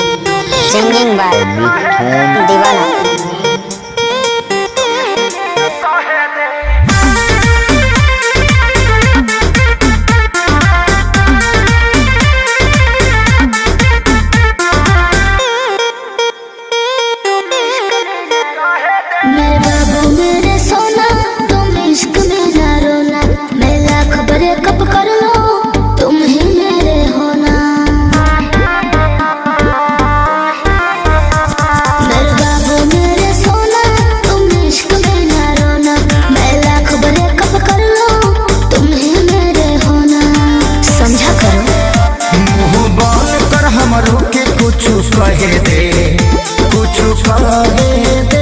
Singing by दीवाना। मेरे बाबू मेरे सोना, तुम इश्क में ना रोना। मैं लाख ब्रेकअप कर लो, तुम ही मेरे होना। मेरे बाबू मेरे सोना, तुम इश्क में ना रोना। मैं लाख ब्रेकअप कर लो, तुम ही मेरे होना। समझा करो। मुँह बोल कर हमरो के कुछ कहे दे, कुछ कहे दे।